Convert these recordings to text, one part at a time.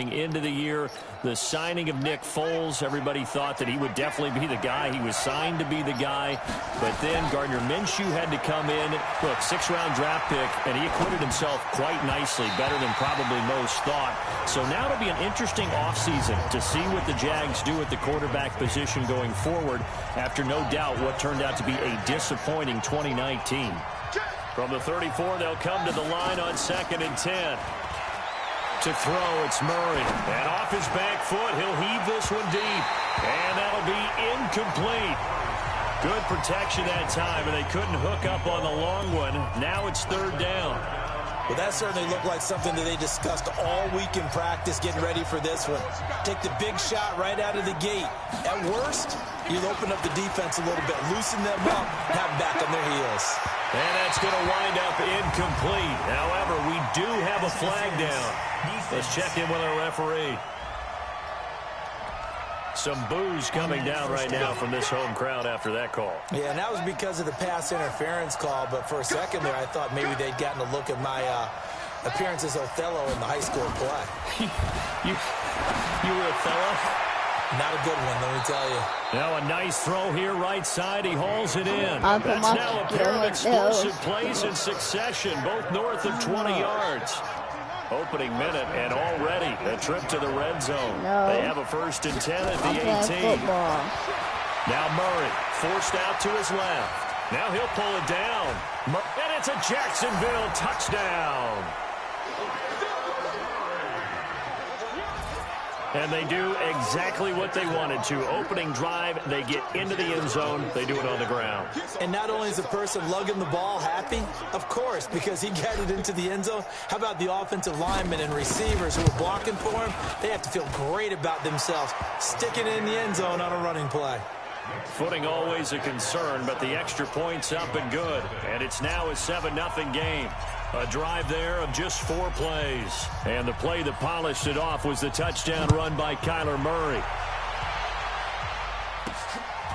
into the year, the signing of Nick Foles, everybody thought that he would definitely be the guy. He was signed to be the guy. But then Gardner Minshew had to come in. Look, 6th-round draft pick, and he acquitted himself quite nicely, better than probably most thought. So now it'll be an interesting offseason to see what the Jags do at the quarterback position going forward after no doubt what turned out to be a disappointing 2019. From the 34, they'll come to the line on 2nd and 10. To throw, it's Murray. And off his back foot, he'll heave this one deep. And that'll be incomplete. Good protection that time, and they couldn't hook up on the long one. Now it's 3rd down. Well, that certainly looked like something that they discussed all week in practice, getting ready for this one. Take the big shot right out of the gate. At worst, you'll open up the defense a little bit, loosen them up, and have them back on their heels. And that's going to wind up incomplete. However, we do have a flag down. Let's check in with our referee. Some boos coming down right now from this home crowd after that call. Yeah, and that was because of the pass interference call. But for a second there, I thought maybe they'd gotten a look at my appearance as Othello in the high school play. you were Othello? Not a good one, let me tell you. Now a nice throw here, right side. He hauls it in. That's now a pair of explosive plays in succession, both north of 20 yards. Opening minute, and already a trip to the red zone. They have a 1st and 10 at the 18. Now Murray forced out to his left. Now he'll pull it down. And it's a Jacksonville touchdown. And they do exactly what they wanted to. Opening drive, they get into the end zone. They do it on the ground. And not only is the person lugging the ball happy, of course, because he got it into the end zone. How about the offensive linemen and receivers who are blocking for him? They have to feel great about themselves, sticking it in the end zone on a running play. Footing always a concern, but the extra point's up and good. And it's now a 7-0 game. A drive there of just 4 plays. And the play that polished it off was the touchdown run by Kyler Murray.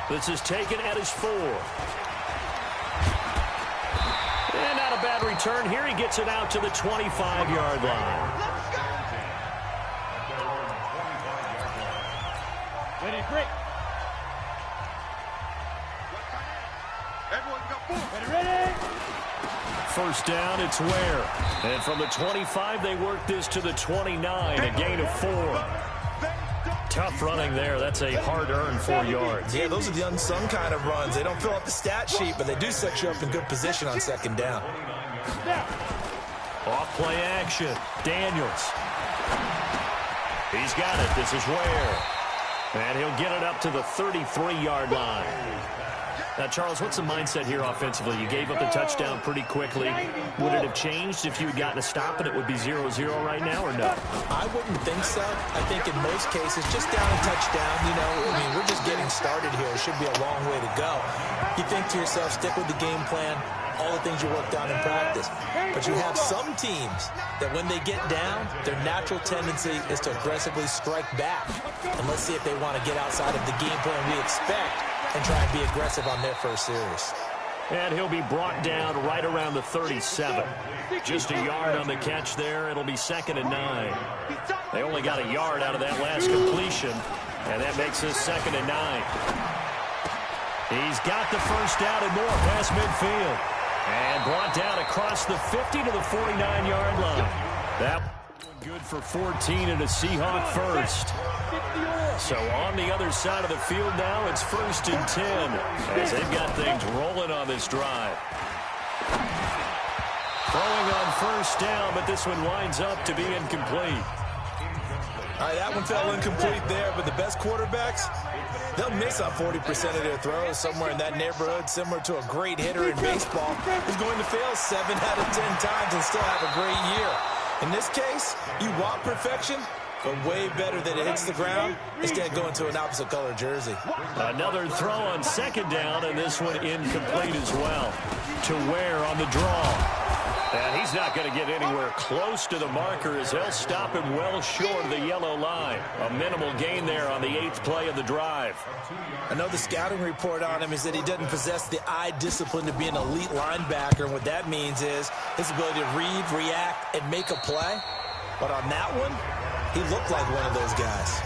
This is taken at his 4. And not a bad return here. He gets it out to the 25-yard line. Ready, break. Ready. 1st down, it's Ware. And from the 25, they work this to the 29, a gain of 4. Tough running there. That's a hard-earned 4 yards. Yeah, those are the unsung kind of runs. They don't fill up the stat sheet, but they do set you up in good position on 2nd down. Off-play action. Daniels. He's got it. This is Ware. And he'll get it up to the 33-yard line. Now, Charles, what's the mindset here offensively? You gave up the touchdown pretty quickly. Would it have changed if you had gotten a stop and it would be 0-0 right now, or no? I wouldn't think so. I think in most cases, just down a touchdown, we're just getting started here. It should be a long way to go. You think to yourself, stick with the game plan, all the things you worked on in practice. But you have some teams that when they get down, their natural tendency is to aggressively strike back. And let's see if they want to get outside of the game plan we expect and try and be aggressive on their first series. And he'll be brought down right around the 37. Just a yard on the catch there. It'll be 2nd and 9. They only got a yard out of that last completion, and that makes us 2nd and 9. He's got the 1st down and more past midfield. And brought down across the 50 to the 49-yard line. That good for 14 and a Seahawk 1st. So on the other side of the field now, it's 1st and 10 as they've got things rolling on this drive. Throwing on 1st down, but this one winds up to be incomplete. All right, that one fell incomplete there, but the best quarterbacks, they'll miss on 40% of their throws, somewhere in that neighborhood, similar to a great hitter in baseball who's going to fail 7 out of 10 times and still have a great year. In this case, you want perfection, but way better that it hits the ground instead of going to an opposite color jersey. Another throw on 2nd down, and this one incomplete as well. To Ware on the draw. And he's not going to get anywhere close to the marker as they'll stop him well short of the yellow line. A minimal gain there on the 8th play of the drive. I know the scouting report on him is that he doesn't possess the eye discipline to be an elite linebacker. And what that means is his ability to read, react, and make a play. But on that one, he looked like one of those guys.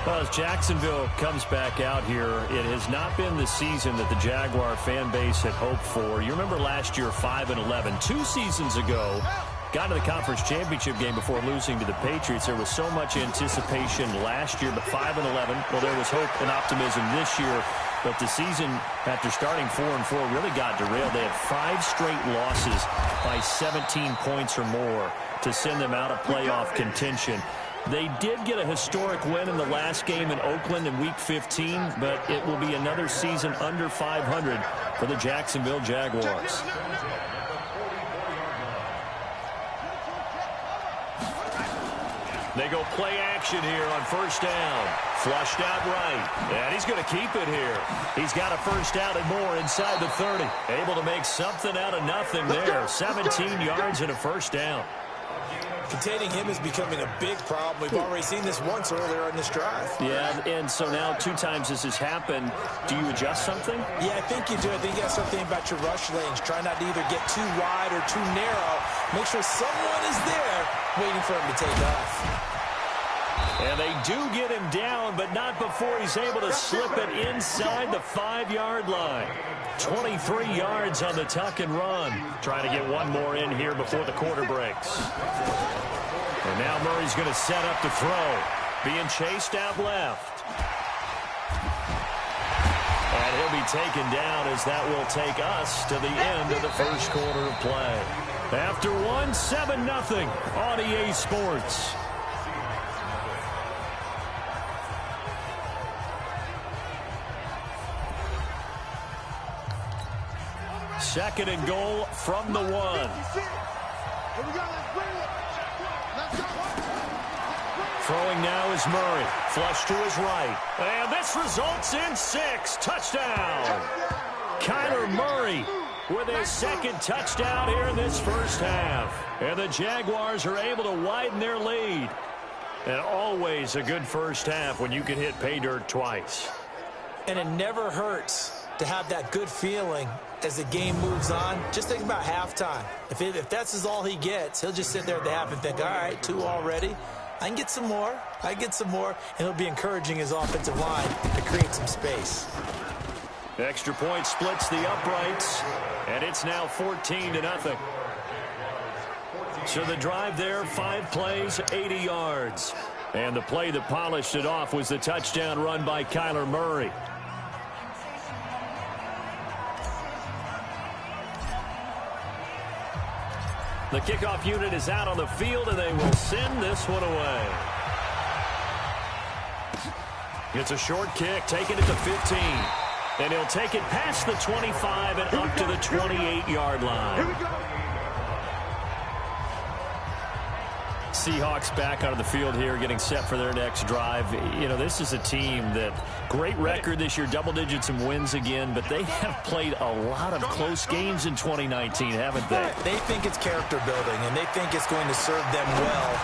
Well, as Jacksonville comes back out here, it has not been the season that the Jaguar fan base had hoped for. You remember last year, 5-11. 2 seasons ago, got to the conference championship game before losing to the Patriots. There was so much anticipation last year, but 5-11. Well, there was hope and optimism this year. But the season, after starting 4-4, really got derailed. They had 5 straight losses by 17 points or more to send them out of playoff contention. They did get a historic win in the last game in Oakland in Week 15, but it will be another season under 500 for the Jacksonville Jaguars. They go play action here on first down. Flushed out right. And he's going to keep it here. He's got a first down and more inside the 30. Able to make something out of nothing there. 17 yards and a first down. Containing him is becoming a big problem. We've already seen this once earlier in this drive. Yeah, and so now 2 times this has happened. Do you adjust something? Yeah, I think you do. I think you got something about your rush lanes. Try not to either get too wide or too narrow. Make sure someone is there waiting for him to take off. And they do get him down, but not before he's able to slip it inside the 5-yard line. 23 yards on the tuck and run. Trying to get one more in here before the quarter breaks. And now Murray's going to set up to throw. Being chased out left. And he'll be taken down as that will take us to the end of the first quarter of play. After 1, 7-0 on EA Sports. Second and goal from the 1. Throwing now is Murray. Flush to his right. And this results in 6. Touchdown. Kyler Murray with his second touchdown here in this first half. And the Jaguars are able to widen their lead. And always a good first half when you can hit pay dirt twice. And it never hurts to have that good feeling as the game moves on. Just think about halftime. If that's all he gets, he'll just sit there at the half and think, all right, 2 already. I can get some more. I can get some more. And he'll be encouraging his offensive line to create some space. Extra point splits the uprights, and it's now 14-0. So the drive there, 5 plays, 80 yards. And the play that polished it off was the touchdown run by Kyler Murray. The kickoff unit is out on the field, and they will send this one away. It's a short kick, taken at the 15. And he'll take it past the 25 and up to the 28-yard line. Seahawks back out of the field here, getting set for their next drive. You know, this is a team that great record this year, double digits and wins again, but they have played a lot of close games in 2019, haven't they? They think it's character building, and they think it's going to serve them well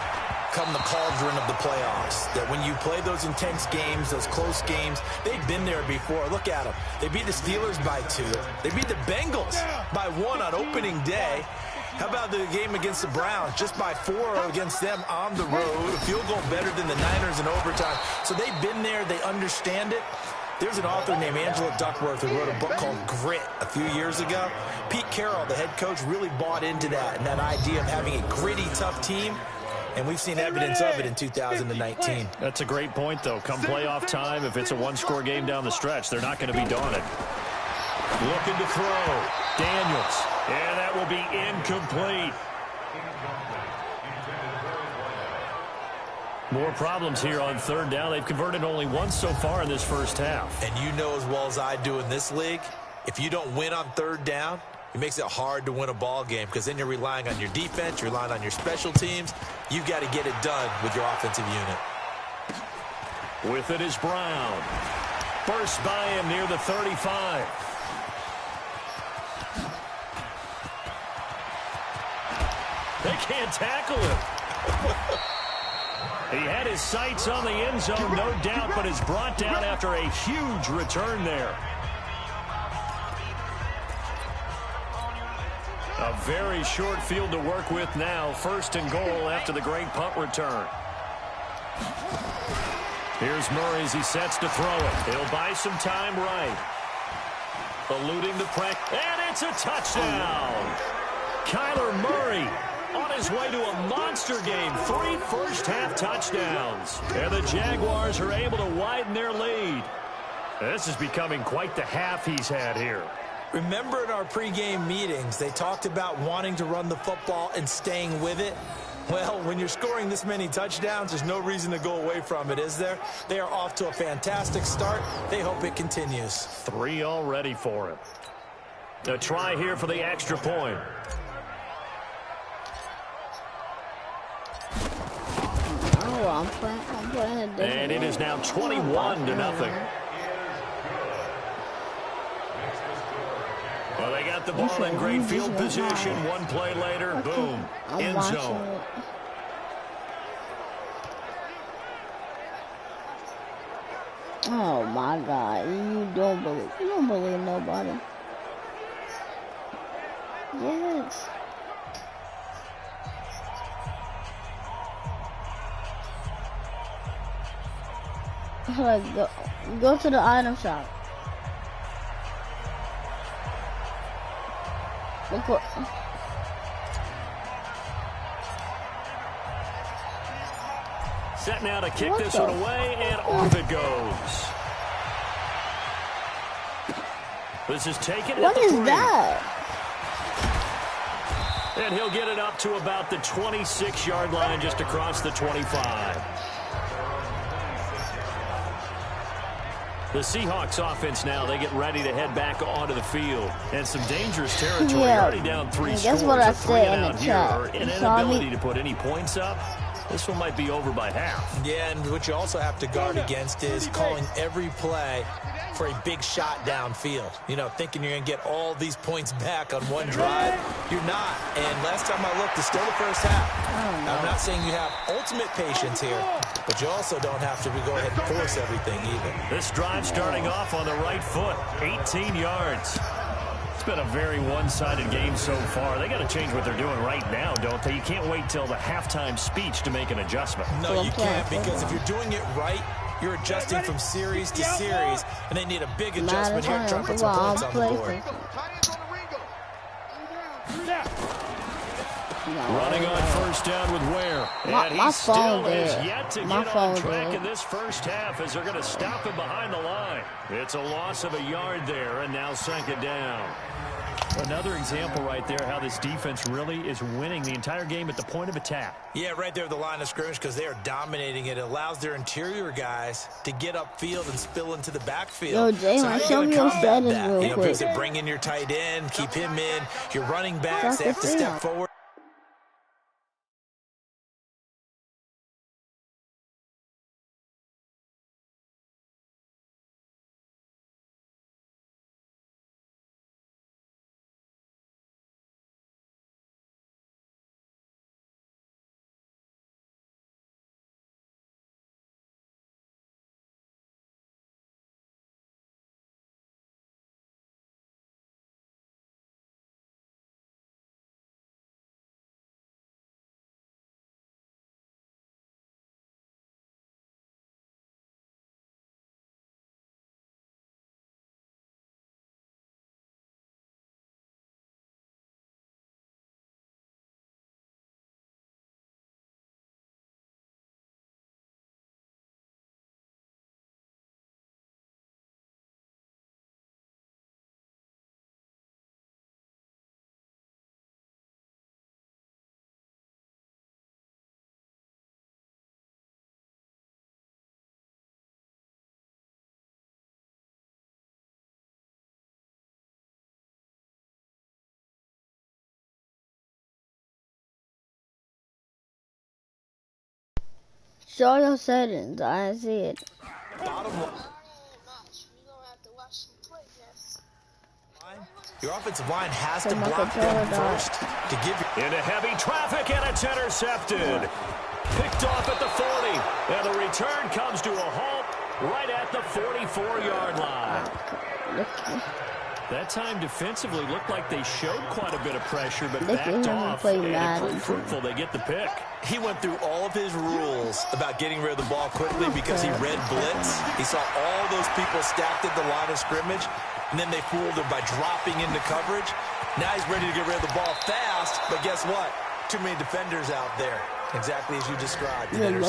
come the cauldron of the playoffs. That when you play those intense games, those close games, they've been there before. Look at them. They beat the Steelers by 2. They beat the Bengals by 1 on opening day. How about the game against the Browns? Just by 4 against them on the road. A field goal better than the Niners in overtime. So they've been there. They understand it. There's an author named Angela Duckworth who wrote a book called Grit a few years ago. Pete Carroll, the head coach, really bought into that and that idea of having a gritty, tough team. And we've seen evidence of it in 2019. That's a great point, though. Come playoff time, if it's a one-score game down the stretch, they're not going to be daunted. Looking to throw. Daniels. And that will be incomplete. More problems here on third down. They've converted only once so far in this first half. And you know as well as I do in this league, if you don't win on third down, it makes it hard to win a ball game because then you're relying on your defense, you're relying on your special teams. You've got to get it done with your offensive unit. With it is Brown. First by him near the 35. They can't tackle him. He had his sights on the end zone, no doubt, but is brought down after a huge return there. A very short field to work with now. 1st and goal after the great punt return. Here's Murray as he sets to throw it. He'll buy some time right. Eluding the pressure. And it's a touchdown. Kyler Murray on his way to a monster game. 3 first-half touchdowns. And the Jaguars are able to widen their lead. This is becoming quite the half he's had here. Remember in our pregame meetings, they talked about wanting to run the football and staying with it. Well, when you're scoring this many touchdowns, there's no reason to go away from it, is there? They are off to a fantastic start. They hope it continues. 3 already for him. A try here for the extra point. Oh, I'm playing a different And it is now 21-0. Well, they got the ball in great field position. 1 play later, boom, end zone. Oh my God! You don't believe nobody. Yes. Go to the item shop. Set now to kick this one away, and off it goes. This is taken at the 3. What is that? And he'll get it up to about the 26-yard line, just across the 25. The Seahawks offense now, they get ready to head back onto the field. And some dangerous territory, already down 3 scores. Guess what I said in the chat? An inability to put any points up. This one might be over by half. Yeah, and what you also have to guard against is calling every play for a big shot downfield. You know, thinking you're going to get all these points back on one drive. You're not. And last time I looked, it's still the first half. I'm not saying you have ultimate patience here, but you also don't have to go ahead and force everything either. This drive starting off on the right foot, 18 yards. It's been a very one-sided game so far. They got to change what they're doing right now, don't they? You can't wait till the halftime speech to make an adjustment. No, you can't, because if you're doing it right, you're adjusting from series to series, and they need a big adjustment here to try to put some points on the board. Running on first down with Ware. And he still is yet to get on track in this first half as they're going to stop him behind the line. It's a loss of a yard there, and now 2nd down. Another example right there how this defense really is winning the entire game at the point of attack. Yeah, right there at the line of scrimmage, because they are dominating it. It allows their interior guys to get upfield and spill into the backfield. Yo, Jalen, show me your status real quick. Basically bring in your tight end, keep him in. Your running backs, they have to step forward. Show your settings. I see it. Your offensive line has to block them first to give you. Into heavy traffic, and it's intercepted. Picked off at the 40. And the return comes to a halt right at the 44-yard line. That time defensively looked like they showed quite a bit of pressure, but They backed off, and it proved Madden. fruitful. They get the pick. He went through all of his rules about getting rid of the ball quickly because he read blitz. He saw all those people stacked at the line of scrimmage, and then they fooled him by dropping into coverage. Now he's ready to get rid of the ball fast, but guess what? Too many defenders out there. Exactly as you described. Big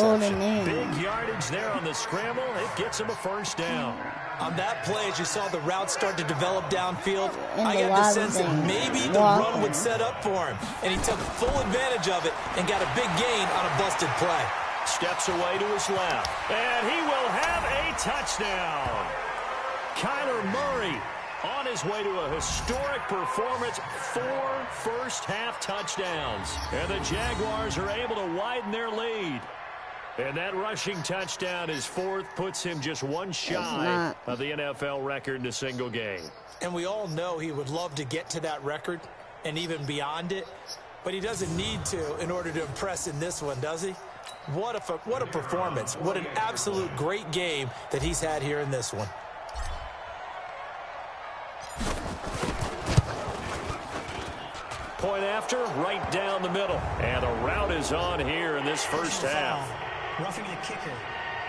yardage there on the scramble. It gets him a first down. On that play, as you saw the route start to develop downfield, I got the sense that maybe the run would set up for him. And he took full advantage of it and got a big gain on a busted play. Steps away to his left. And he will have a touchdown. Kyler Murray on his way to a historic performance, 4 first-half touchdowns. And the Jaguars are able to widen their lead. And that rushing touchdown, his 4th, puts him just one shy of the NFL record in a single game. And we all know he would love to get to that record and even beyond it, but he doesn't need to in order to impress in this one, does he? What a performance. What an absolute great game that he's had here in this one. Point after, right down the middle. And the route is on here in this first half. Roughing the kicker.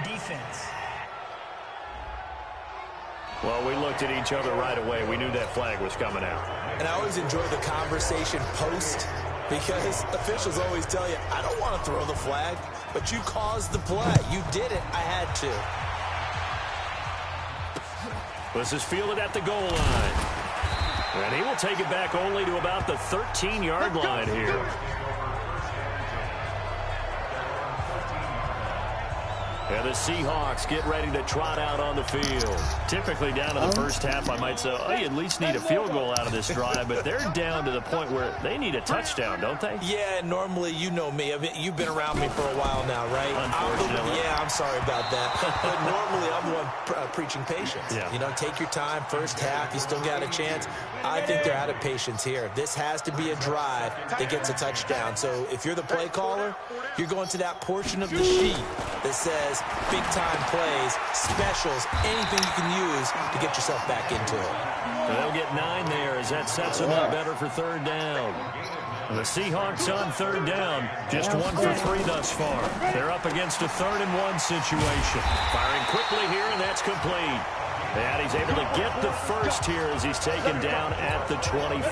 Defense. Well, we looked at each other right away. We knew that flag was coming out. And I always enjoy the conversation post because officials always tell you, I don't want to throw the flag, but you caused the play. You did it. I had to. This is fielded at the goal line. And he will take it back only to about the 13-yard line here. And the Seahawks get ready to trot out on the field. Typically down in the first half, I might say, oh, you at least need a field goal out of this drive. But they're down to the point where they need a touchdown, don't they? Yeah, normally, you know me. I mean, you've been around me for a while now, right? Unfortunately. I'm sorry about that. But normally, I'm the one preaching patience. Yeah. You know, take your time. First half, you still got a chance. I think they're out of patience here. This has to be a drive that gets a touchdown. So if you're the play caller, you're going to that portion of the sheet that says big-time plays, specials, anything you can use to get yourself back into it. They'll get 9 there as that sets them up better for third down. The Seahawks on third down, just 1 for 3 thus far. They're up against a 3rd and 1 situation. Firing quickly here, and that's complete. And he's able to get the first here as he's taken down at the 25.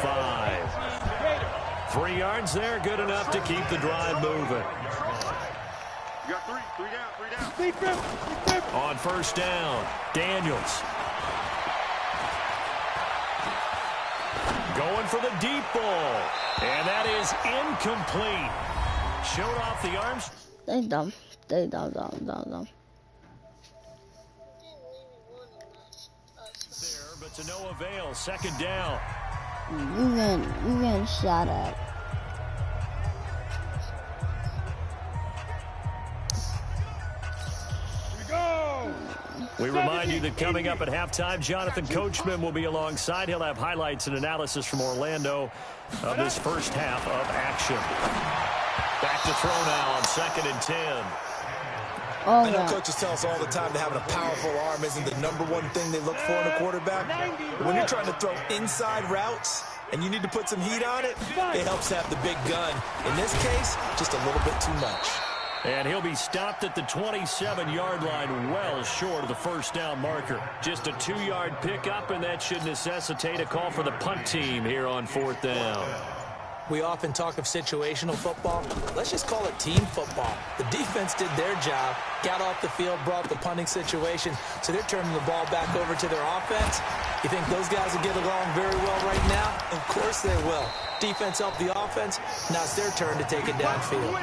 3 yards there, good enough to keep the drive moving. You got 3 down. On first down, Daniels. Going for the deep ball. And that is incomplete. Showed off the arms. They dumb. There, but to no avail. Second down. You getting shot at. We remind you that coming up at halftime, Jonathan Coachman will be alongside. He'll have highlights and analysis from Orlando of this first half of action. Back to throw now on 2nd and 10. I know coaches tell us all the time that having a powerful arm isn't the #1 thing they look for in a quarterback. When you're trying to throw inside routes and you need to put some heat on it, it helps have the big gun. In this case, just a little bit too much. And he'll be stopped at the 27-yard line, well short of the first down marker. Just a 2-yard pickup, and that should necessitate a call for the punt team here on 4th down. We often talk of situational football. Let's just call it team football. The defense did their job, got off the field, brought the punting situation, so they're turning the ball back over to their offense. You think those guys will get along very well right now? Of course they will. Defense helped the offense. Now it's their turn to take it downfield.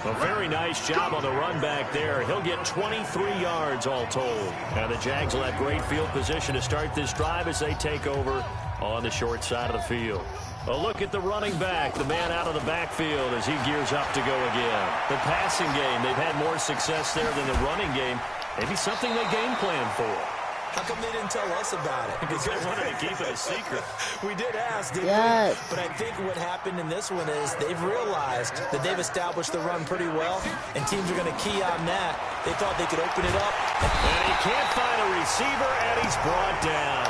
A very nice job on the run back there. He'll get 23 yards all told. And the Jags will have great field position to start this drive as they take over on the short side of the field. A look at the running back, the man out of the backfield as he gears up to go again. The passing game, they've had more success there than the running game. Maybe something they game plan for. How come they didn't tell us about it? Because they wanted to keep it a secret. We did ask, didn't we? But I think what happened in this one is they've realized that they've established the run pretty well, and teams are going to key on that. They thought they could open it up. And he can't find a receiver, and he's brought down.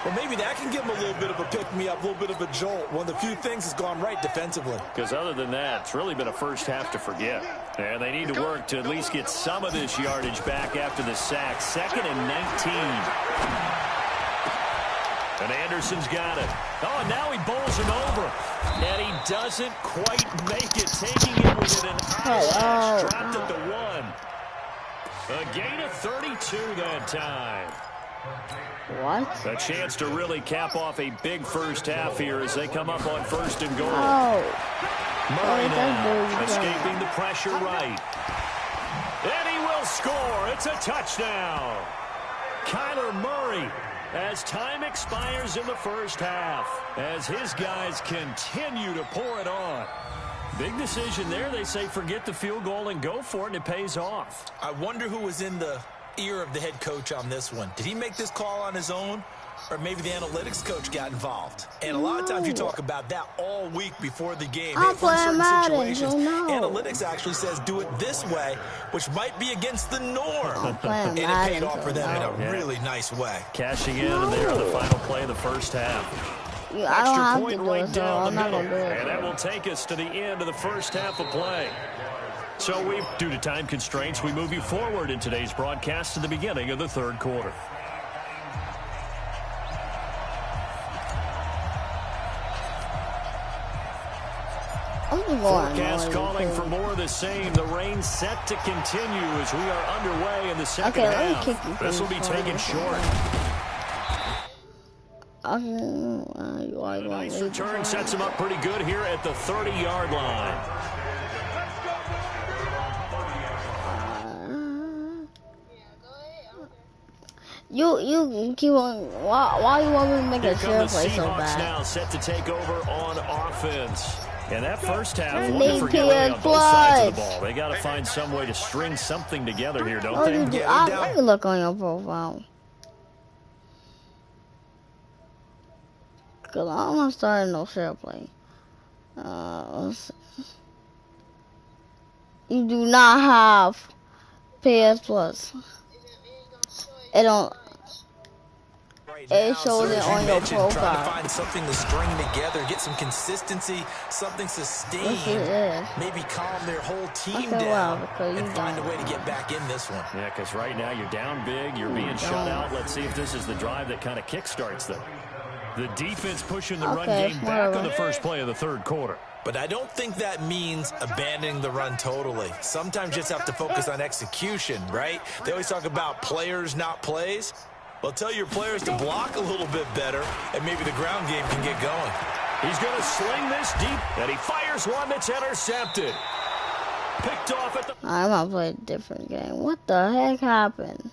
Well, maybe that can give him a little bit of a pick-me-up, a little bit of a jolt. One of the few things that's gone right defensively. Because other than that, it's really been a first half to forget. And they need to work to at least get some of this yardage back after the sack. 2nd and 19. And Anderson's got it. Oh, and now he bowls him over. And he doesn't quite make it. Taking it with an eyelash. Dropped at the 1. A gain of 32 that time. What? A chance to really cap off a big first half here as they come up on 1st and goal. Oh. Murray now escaping the pressure right. And he will score. It's a touchdown. Kyler Murray as time expires in the first half. As his guys continue to pour it on. Big decision there. They say forget the field goal and go for it, and it pays off. I wonder who was in the ear of the head coach on this one. Did he make this call on his own? Or maybe the analytics coach got involved. And a lot of times you talk about that all week before the game. I'm playing Madden, analytics actually says do it this way, which might be against the norm. And it paid off for them in a really nice way. Cashing in there on the final play of the first half. I Extra point right down the middle. And that will take us to the end of the first half of play. So due to time constraints, we move you forward in today's broadcast to the beginning of the 3rd quarter. Forecast calling for more of the same. The rain set to continue as we are underway in the second half. This will be taken short. A nice return sets him up pretty good here at the 30-yard line. You keep on. Why you want me to make a share play so bad? Now set to take over on offense. And that first half, one to forget really on both sides of the ball. They got to find some way to string something together here, don't they? Let me look on your profile. Because I'm not starting no share play. Let's see. You do not have PS Plus. It don't. It shows it on your profile. Trying to find something to string together, get some consistency, something sustained. Maybe calm their whole team down and find a way to get back in this one. Yeah, because right now you're down big, you're being shut out. Let's see if this is the drive that kind of kickstarts them. The defense pushing the run game back on the first play of the 3rd quarter. But I don't think that means abandoning the run totally. Sometimes you just have to focus on execution, right? They always talk about players, not plays. Well, tell your players to block a little bit better, and maybe the ground game can get going. He's going to sling this deep, and he fires one that's intercepted. Picked off at the... I'm going to play a different game. What the heck happened?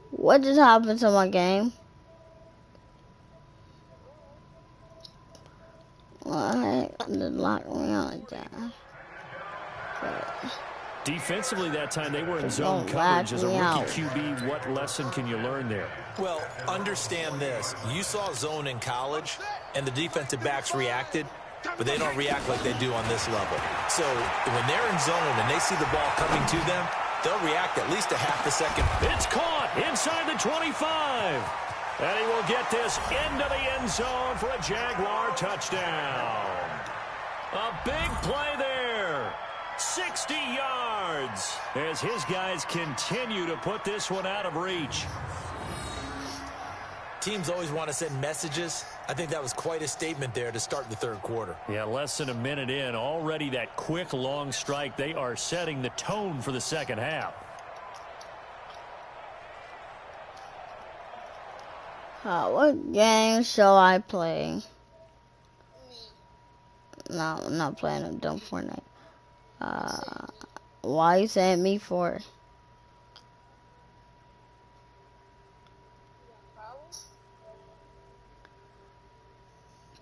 What just happened to my game? Why did it lock me out like that? Defensively that time, they were in zone coverage as a rookie QB. What lesson can you learn there? Well, understand this. You saw zone in college, and the defensive backs reacted, but they don't react like they do on this level. So when they're in zone and they see the ball coming to them, they'll react at least a half a second. It's caught inside the 25. And he will get this into the end zone for a Jaguar touchdown. A big play there. 60 yards as his guys continue to put this one out of reach. Teams always want to send messages. I think that was quite a statement there to start the 3rd quarter. Yeah, less than a minute in. Already that quick, long strike. They are setting the tone for the second half. What game shall I play? No, I'm not playing a dumb Fortnite. Why you saying me for?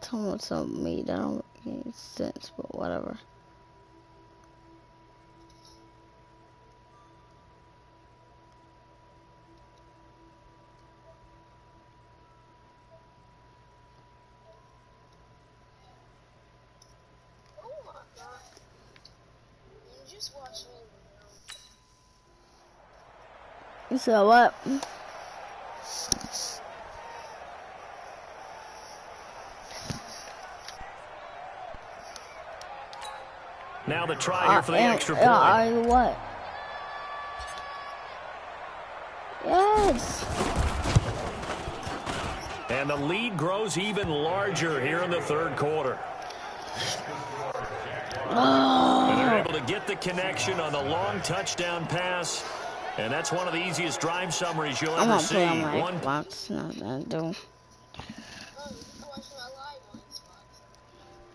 Tell me something me that don't make any sense, but whatever. You said what? Now the try here for the extra point. What? Yes. And the lead grows even larger here in the third quarter. And they're able to get the connection on the long touchdown pass. And that's one of the easiest drive summaries you'll ever see. On Xbox.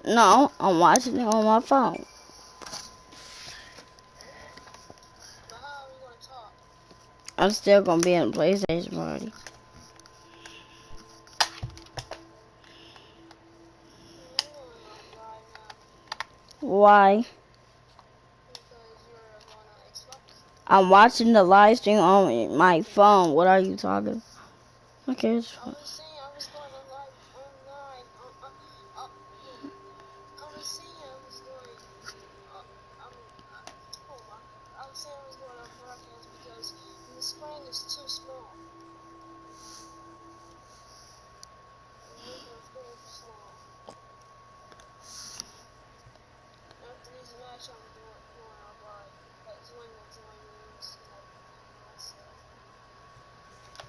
No, I'm watching it on my phone. I'm still gonna be in the PlayStation party. Why? I'm watching the live stream on my phone. What are you talking? Okay, it's fine.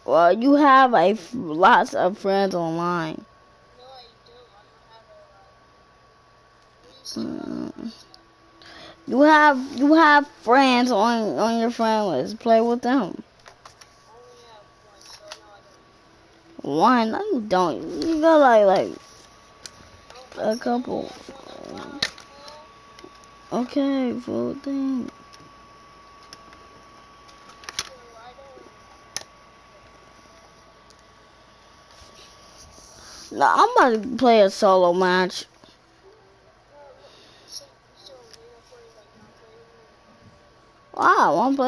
Well, you have lots of friends online. You have friends on your friend list. Play with them. One? No, you don't. You got like a couple. Okay, full thing. No, I'm about to play a solo match. Wow, I want to play